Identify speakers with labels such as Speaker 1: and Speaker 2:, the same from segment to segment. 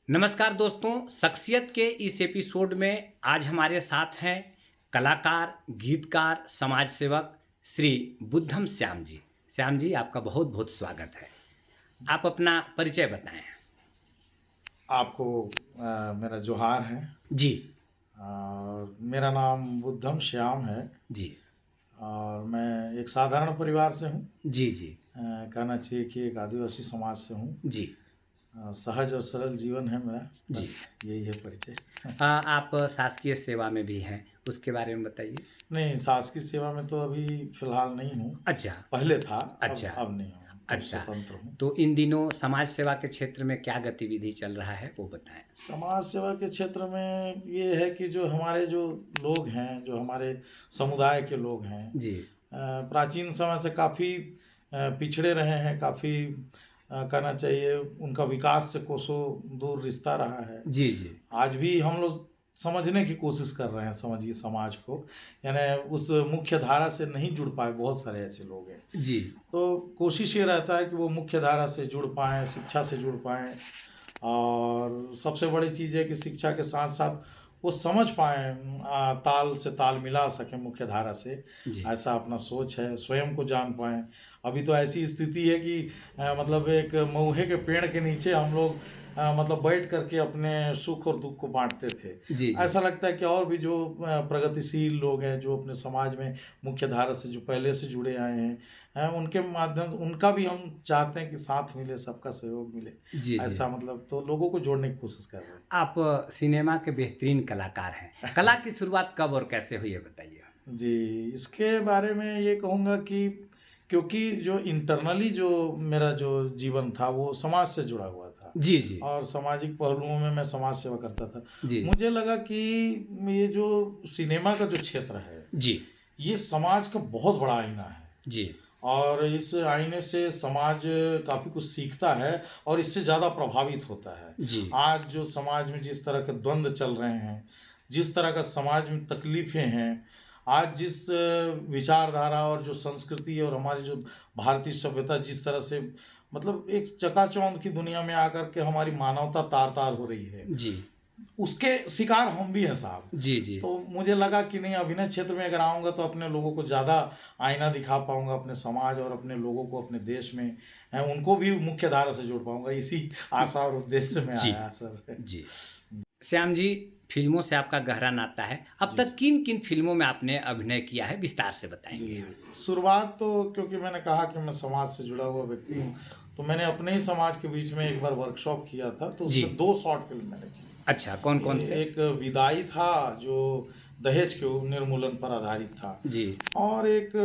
Speaker 1: नमस्कार दोस्तों, शख्सियत के इस एपिसोड में आज हमारे साथ हैं कलाकार, गीतकार, समाज सेवक श्री बुद्धम श्याम जी। श्याम जी, आपका बहुत बहुत स्वागत है। आप अपना परिचय बताएं।
Speaker 2: आपको मेरा जोहार है।
Speaker 1: जी।
Speaker 2: और मेरा नाम बुद्धम श्याम है।
Speaker 1: जी।
Speaker 2: और मैं एक साधारण परिवार से हूँ।
Speaker 1: जी। जी।
Speaker 2: कहना चाहिए कि एक आदिवासी समाज से हूँ।
Speaker 1: जी।
Speaker 2: सहज और सरल जीवन है मेरा।
Speaker 1: जी।
Speaker 2: बस यही है परिचय।
Speaker 1: आप शासकीय सेवा में भी हैं, उसके बारे में बताइए।
Speaker 2: नहीं, शासकीय सेवा में तो अभी फिलहाल नहीं हूँ।
Speaker 1: अच्छा।
Speaker 2: पहले था,
Speaker 1: अच्छा।
Speaker 2: अब नहीं हूँ। अब
Speaker 1: अच्छा,
Speaker 2: स्वतंत्र हूँ।
Speaker 1: तो इन दिनों समाज सेवा के क्षेत्र में क्या गतिविधि चल रहा है वो बताएं।
Speaker 2: समाज सेवा के क्षेत्र में ये है कि जो हमारे जो लोग हैं, जो हमारे समुदाय के लोग हैं,
Speaker 1: जी।
Speaker 2: प्राचीन समय से काफ़ी पिछड़े रहे हैं। काफ़ी कहना चाहिए उनका विकास से कोसों दूर रिश्ता रहा है।
Speaker 1: जी। जी।
Speaker 2: आज भी हम लोग समझने की कोशिश कर रहे हैं, समझिए समाज को। यानी उस मुख्य धारा से नहीं जुड़ पाए, बहुत सारे ऐसे लोग हैं।
Speaker 1: जी।
Speaker 2: तो कोशिश ये रहता है कि वो मुख्य धारा से जुड़ पाएँ, शिक्षा से जुड़ पाएँ। और सबसे बड़ी चीज़ है कि शिक्षा के साथ साथ वो समझ पाएँ, ताल से ताल मिला सकें मुख्य धारा से।
Speaker 1: जी।
Speaker 2: ऐसा अपना सोच है, स्वयं को जान पाएँ। अभी तो ऐसी स्थिति है कि मतलब एक महुए के पेड़ के नीचे हम लोग मतलब बैठ कर के अपने सुख और दुःख को बाँटते थे।
Speaker 1: जी। जी।
Speaker 2: ऐसा लगता है कि और भी जो प्रगतिशील लोग हैं, जो अपने समाज में मुख्य धारा से जो पहले से जुड़े आए हैं, उनके माध्यम उनका भी हम चाहते हैं कि साथ मिले, सबका सहयोग मिले।
Speaker 1: जी। जी।
Speaker 2: ऐसा मतलब तो लोगों को जोड़ने की कोशिश कर रहे
Speaker 1: आप सिनेमा के बेहतरीन कलाकार हैं। कला की शुरुआत कब और कैसे हुई है बताइए?
Speaker 2: हैं। जी, इसके बारे में ये कहूँगा कि क्योंकि जो इंटरनली जो मेरा जो जीवन था वो समाज से जुड़ा हुआ था।
Speaker 1: जी। जी।
Speaker 2: और सामाजिक पहलुओं में मैं समाज सेवा करता था।
Speaker 1: जी।
Speaker 2: मुझे लगा कि ये जो सिनेमा का जो क्षेत्र है,
Speaker 1: जी।
Speaker 2: ये समाज का बहुत बड़ा आईना है।
Speaker 1: जी।
Speaker 2: और इस आईने से समाज काफ़ी कुछ सीखता है और इससे ज़्यादा प्रभावित होता है।
Speaker 1: जी।
Speaker 2: आज जो समाज में जिस तरह के द्वंद्व चल रहे हैं, जिस तरह का समाज में तकलीफ़ें हैं, आज जिस विचारधारा और जो संस्कृति और हमारी जो भारतीय सभ्यता जिस तरह से मतलब एक चकाचौंध की दुनिया में आकर के हमारी मानवता तार-तार हो रही है,
Speaker 1: जी।
Speaker 2: उसके शिकार हम भी हैं साहब।
Speaker 1: जी। जी।
Speaker 2: तो मुझे लगा कि नहीं, अभिनय क्षेत्र में अगर आऊँगा तो अपने लोगों को ज़्यादा आईना दिखा पाऊँगा, अपने समाज और अपने लोगों को अपने देश में उनको भी मुख्य धारा से जोड़ पाऊँगा। इसी आशा और उद्देश्य से मैं
Speaker 1: जी।
Speaker 2: आया सर।
Speaker 1: जी। श्याम जी, फ़िल्मों से आपका गहरा नाता है। अब
Speaker 2: जी,
Speaker 1: तक किन-किन फ़िल्मों में आपने अभिनय किया है, विस्तार से बताएँगे?
Speaker 2: जी। शुरुआत तो क्योंकि मैंने कहा कि मैं समाज से जुड़ा हुआ व्यक्ति हूँ, तो मैंने अपने ही समाज के बीच में एक बार वर्कशॉप किया था, तो
Speaker 1: जी।
Speaker 2: उसमें 2 शॉर्ट फ़िल्म मैंने की।
Speaker 1: अच्छा, कौन-कौन से?
Speaker 2: एक विदाई था जो दहेज के निर्मूलन पर आधारित था।
Speaker 1: जी।
Speaker 2: और एक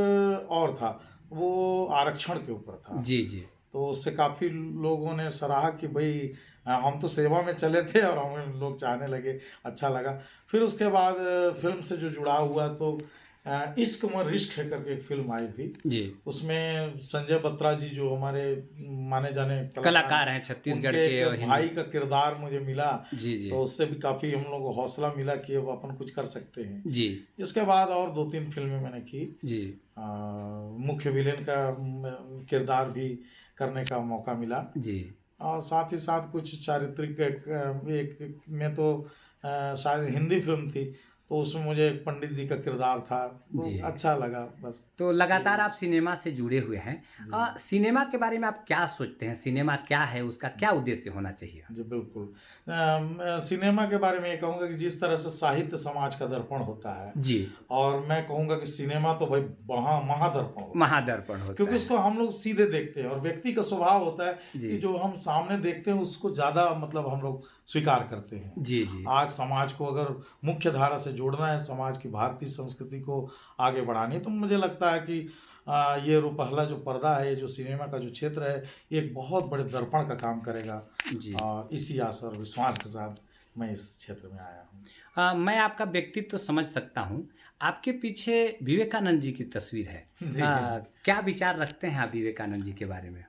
Speaker 2: और था, वो आरक्षण के ऊपर था।
Speaker 1: जी। जी।
Speaker 2: तो उससे काफ़ी लोगों ने सराहा कि भई हम तो सेवा में चले थे और हमें लोग चाहने लगे, अच्छा लगा। फिर उसके बाद फ़िल्म से जो जुड़ाव हुआ तो इश्क में रिश्क है करके एक फ़िल्म आई थी।
Speaker 1: जी।
Speaker 2: उसमें संजय बत्रा जी जो हमारे माने जाने कलाकार हैं,
Speaker 1: कलाकार हैं छत्तीसगढ़
Speaker 2: उनके
Speaker 1: के और
Speaker 2: एक
Speaker 1: हिंदी।
Speaker 2: भाई का किरदार मुझे मिला।
Speaker 1: जी। जी।
Speaker 2: तो उससे भी काफ़ी हम लोग को हौसला मिला कि अब अपन कुछ कर सकते हैं।
Speaker 1: जी।
Speaker 2: इसके बाद और 2-3 फ़िल्में मैंने की।
Speaker 1: जी।
Speaker 2: मुख्य विलेन का किरदार भी करने का मौका मिला।
Speaker 1: जी।
Speaker 2: और साथ ही साथ कुछ चारित्रिक एक में तो शायद हिंदी फ़िल्म थी, तो उसमें मुझे एक पंडित जी का किरदार था, तो
Speaker 1: जी।
Speaker 2: अच्छा लगा बस।
Speaker 1: तो लगातार
Speaker 2: यही।
Speaker 1: आप सिनेमा से जुड़े हुए हैं।
Speaker 2: जी।
Speaker 1: सिनेमा के बारे में आप क्या सोचते हैं? सिनेमा क्या है? उसका क्या उद्देश्य होना चाहिए?
Speaker 2: जी, बिल्कुल। सिनेमा के बारे में ये कहूँगा कि जिस तरह से साहित्य समाज का दर्पण होता है,
Speaker 1: जी।
Speaker 2: और मैं कहूँगा कि सिनेमा तो भाई महादर्पण होता है।
Speaker 1: महादर्पण होता
Speaker 2: क्योंकि
Speaker 1: है।
Speaker 2: उसको हम लोग सीधे देखते हैं और व्यक्ति का स्वभाव होता है
Speaker 1: जी।
Speaker 2: कि जो हम सामने देखते हैं उसको ज़्यादा मतलब हम लोग स्वीकार करते हैं।
Speaker 1: जी। जी।
Speaker 2: आज समाज को अगर मुख्य धारा से जोड़ना है, समाज की भारतीय संस्कृति को आगे बढ़ानी है, तो मुझे लगता है कि ये रुपहला जो पर्दा है, ये जो सिनेमा का जो क्षेत्र है, ये एक बहुत बड़े दर्पण का काम करेगा।
Speaker 1: जी।
Speaker 2: और इसी आशा और विश्वास के साथ मैं इस क्षेत्र में आया हूँ।
Speaker 1: मैं आपका व्यक्तित्व तो समझ सकता हूँ। आपके पीछे विवेकानंद जी की तस्वीर है।
Speaker 2: जी।
Speaker 1: क्या विचार रखते हैं आप विवेकानंद जी के बारे में?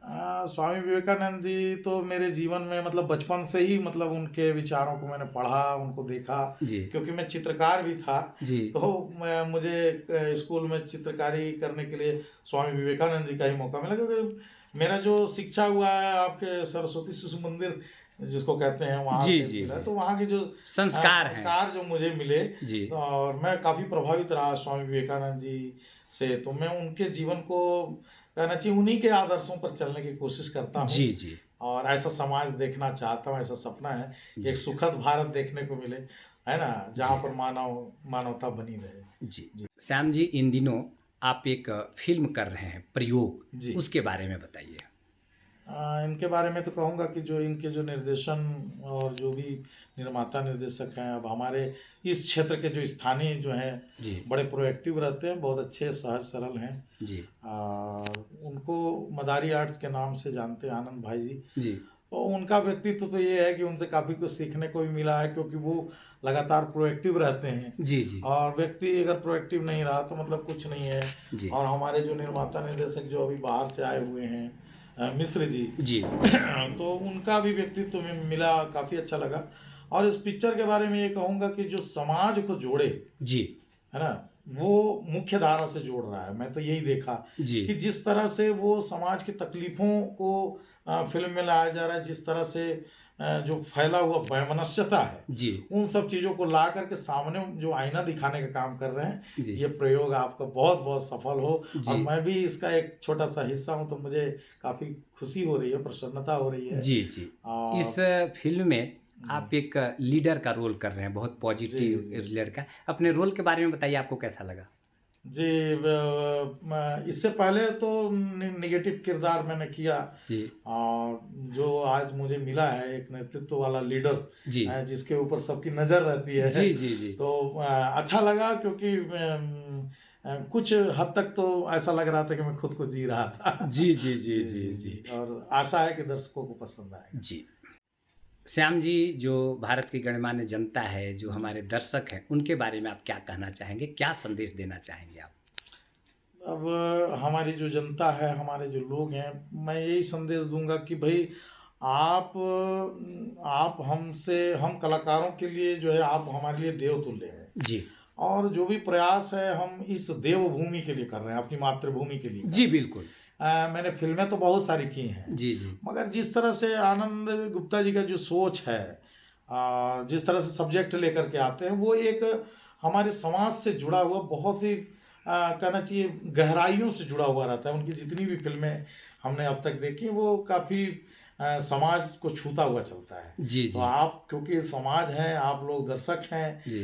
Speaker 2: स्वामी विवेकानंद जी तो मेरे जीवन में मतलब बचपन से ही मतलब उनके विचारों को मैंने पढ़ा, उनको देखा।
Speaker 1: जी।
Speaker 2: क्योंकि मैं चित्रकार भी था,
Speaker 1: जी।
Speaker 2: तो मुझे स्कूल में चित्रकारी करने के लिए स्वामी विवेकानंद जी का ही मौका मिला। क्योंकि मेरा जो शिक्षा हुआ है आपके सरस्वती शिशु मंदिर जिसको कहते हैं वहाँ
Speaker 1: जी,
Speaker 2: से
Speaker 1: जी,
Speaker 2: मिला।
Speaker 1: जी।
Speaker 2: तो वहाँ के जो
Speaker 1: संस्कार हैं।
Speaker 2: संस्कार जो मुझे मिले,
Speaker 1: जी,
Speaker 2: तो और मैं काफ़ी प्रभावित रहा स्वामी विवेकानंद जी से। तो मैं उनके जीवन को कहना चाहिए उन्हीं के आदर्शों पर चलने की कोशिश करता हूँ,
Speaker 1: जी, जी,
Speaker 2: और ऐसा समाज देखना चाहता हूँ, ऐसा सपना है कि
Speaker 1: जी,
Speaker 2: एक सुखद भारत देखने को मिले, है ना? जहाँ
Speaker 1: जी,
Speaker 2: पर मानवता बनी रहे।
Speaker 1: जी।
Speaker 2: जी।
Speaker 1: श्याम जी, इन दिनों आप एक फ़िल्म कर रहे हैं, प्रयोग,
Speaker 2: जी।
Speaker 1: उसके बारे में बताइए?
Speaker 2: इनके बारे में तो कहूँगा कि जो इनके जो निर्देशन और जो भी निर्माता निर्देशक हैं, अब हमारे इस क्षेत्र के जो स्थानीय जो हैं,
Speaker 1: जी,
Speaker 2: बड़े प्रोएक्टिव रहते हैं, बहुत अच्छे सहज सरल हैं।
Speaker 1: जी,
Speaker 2: और उनको मदारी आर्ट्स के नाम से जानते हैं आनंद भाई जी।
Speaker 1: जी,
Speaker 2: तो उनका व्यक्तित्व तो ये है कि उनसे काफ़ी कुछ सीखने को भी मिला है, क्योंकि वो लगातार प्रोएक्टिव रहते हैं।
Speaker 1: जी, जी,
Speaker 2: और व्यक्ति अगर प्रोएक्टिव नहीं रहा तो मतलब कुछ नहीं है।
Speaker 1: जी,
Speaker 2: और हमारे जो निर्माता निर्देशक जो अभी बाहर से आए हुए हैं, मिश्र जी,
Speaker 1: जी,
Speaker 2: तो उनका भी व्यक्तित्व में मिला, काफ़ी अच्छा लगा। और इस पिक्चर के बारे में ये कहूँगा कि जो समाज को जोड़े,
Speaker 1: जी,
Speaker 2: है ना? वो मुख्य धारा से जोड़ रहा है। मैं तो यही देखा
Speaker 1: जी,
Speaker 2: कि जिस तरह से वो समाज की तकलीफ़ों को फ़िल्म में लाया जा रहा है, जिस तरह से जो फैला हुआ वैमनस्यता है,
Speaker 1: जी,
Speaker 2: उन सब चीज़ों को ला कर के सामने जो आईना दिखाने का काम कर रहे हैं,
Speaker 1: जी,
Speaker 2: ये प्रयोग आपका बहुत-बहुत सफल हो। और
Speaker 1: जी,
Speaker 2: मैं भी इसका एक छोटा-सा हिस्सा हूँ, तो मुझे काफ़ी खुशी हो रही है, प्रसन्नता हो रही है।
Speaker 1: जी, जी। इस
Speaker 2: और
Speaker 1: फ़िल्म में आप एक लीडर का रोल कर रहे हैं, बहुत
Speaker 2: जी,
Speaker 1: पॉजिटिव
Speaker 2: जी।
Speaker 1: लीडर का। अपने रोल के बारे में बताइए, आपको कैसा लगा?
Speaker 2: जी, इससे पहले तो नेगेटिव किरदार मैंने किया,
Speaker 1: जी,
Speaker 2: और जो आज मुझे मिला है एक नेतृत्व वाला लीडर,
Speaker 1: जी,
Speaker 2: जिसके ऊपर सबकी नज़र रहती है,
Speaker 1: जी, जी, जी,
Speaker 2: तो अच्छा लगा, क्योंकि कुछ हद तक तो ऐसा लग रहा था कि मैं खुद को जी रहा था।
Speaker 1: जी, जी, जी,
Speaker 2: जी,
Speaker 1: जी,
Speaker 2: जी,
Speaker 1: जी,
Speaker 2: जी। और आशा है कि दर्शकों को पसंद आएगा।
Speaker 1: जी। श्याम जी, जो भारत की गणमान्य जनता है, जो
Speaker 2: जी।
Speaker 1: हमारे दर्शक हैं, उनके बारे में आप क्या कहना चाहेंगे? क्या संदेश देना चाहेंगे आप?
Speaker 2: अब हमारी जो जनता है, हमारे जो लोग हैं, मैं यही संदेश दूँगा कि भई आप हमसे, हम कलाकारों के लिए जो है, आप हमारे लिए देवतुल्य हैं।
Speaker 1: जी,
Speaker 2: और जो भी प्रयास है हम इस देवभूमि के लिए कर रहे हैं, अपनी मातृभूमि के लिए कर
Speaker 1: जी,
Speaker 2: रहे हैं।
Speaker 1: बिल्कुल।
Speaker 2: मैंने फ़िल्में तो बहुत सारी की हैं,
Speaker 1: जी, जी,
Speaker 2: मगर जिस तरह से आनंद गुप्ता जी का जो सोच है, जिस तरह से सब्जेक्ट लेकर के आते हैं, वो एक हमारे समाज से जुड़ा हुआ, बहुत ही कहना चाहिए गहराइयों से जुड़ा हुआ रहता है। उनकी जितनी भी फ़िल्में हमने अब तक देखी, वो काफ़ी समाज को छूता हुआ चलता है।
Speaker 1: जी,
Speaker 2: तो
Speaker 1: जी,
Speaker 2: आप क्योंकि समाज हैं, आप लोग दर्शक हैं,
Speaker 1: जी,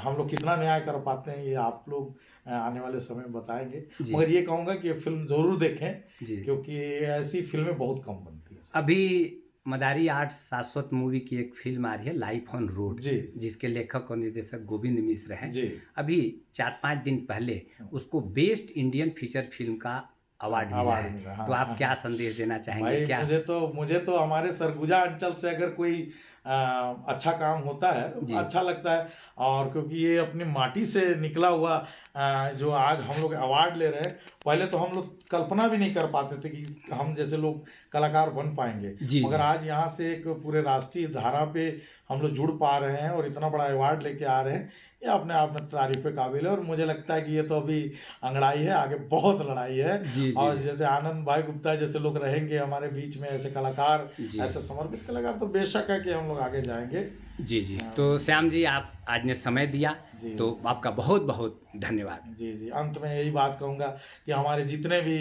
Speaker 2: हम लोग कितना न्याय कर पाते हैं, ये आप लोग आने वाले समय में बताएँगे।
Speaker 1: जी,
Speaker 2: मगर ये कहूँगा कि ये फ़िल्म ज़रूर देखें,
Speaker 1: जी।
Speaker 2: क्योंकि ऐसी फ़िल्में बहुत कम बनती हैं।
Speaker 1: अभी मदारी आर्ट्स शाश्वत मूवी की एक फ़िल्म आ रही है, लाइफ़ ऑन रोड,
Speaker 2: जी,
Speaker 1: जिसके लेखक और निर्देशक गोविंद मिश्र हैं।
Speaker 2: जी।
Speaker 1: अभी 4-5 दिन पहले उसको बेस्ट इंडियन फीचर फ़िल्म का अवार्ड मिला
Speaker 2: अवार्ड
Speaker 1: है।
Speaker 2: मिला, हाँ,
Speaker 1: तो आप
Speaker 2: हाँ,
Speaker 1: क्या
Speaker 2: हाँ।
Speaker 1: संदेश देना चाहेंगे?
Speaker 2: भाई
Speaker 1: क्या?
Speaker 2: मुझे तो हमारे सरगुजा अंचल से अगर कोई अच्छा काम होता है तो
Speaker 1: जी,
Speaker 2: अच्छा लगता है। और क्योंकि ये अपनी माटी से निकला हुआ जो आज हम लोग अवार्ड ले रहे हैं, पहले तो हम लोग कल्पना भी नहीं कर पाते थे कि हम जैसे लोग कलाकार बन पाएंगे।
Speaker 1: जी,
Speaker 2: मगर
Speaker 1: जी।
Speaker 2: आज यहाँ से एक पूरे राष्ट्रीय धारा पे हम लोग जुड़ पा रहे हैं और इतना बड़ा अवार्ड लेके आ रहे हैं, ये अपने आप में तारीफ़ काबिल है। और मुझे लगता है कि ये तो अभी अंगड़ाई है, आगे बहुत लड़ाई है।
Speaker 1: जी, जी।
Speaker 2: और जैसे आनंद भाई गुप्ता जैसे लोग रहेंगे हमारे बीच में, ऐसे कलाकार,
Speaker 1: जी।
Speaker 2: ऐसे समर्पित कलाकार, तो बेशक है कि हम लोग आगे जाएँगे।
Speaker 1: जी, जी।
Speaker 2: हाँ।
Speaker 1: तो श्याम जी, आप आज ने समय दिया,
Speaker 2: जी।
Speaker 1: तो आपका बहुत-बहुत धन्यवाद।
Speaker 2: जी, जी। अंत में यही बात कहूँगा कि हमारे जितने भी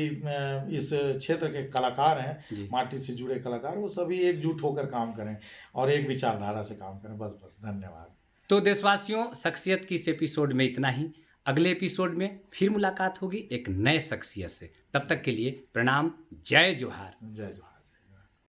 Speaker 2: इस क्षेत्र के कलाकार हैं,
Speaker 1: जी।
Speaker 2: माटी से जुड़े कलाकार, वो सभी एकजुट होकर काम करें और एक विचारधारा से काम करें। बस, बस। धन्यवाद।
Speaker 1: तो देशवासियों, शख्सियत की इस एपिसोड में इतना ही। अगले एपिसोड में फिर मुलाकात होगी एक नए शख्सियत से। तब तक के लिए प्रणाम, जय जोहार।
Speaker 2: जय जोहार।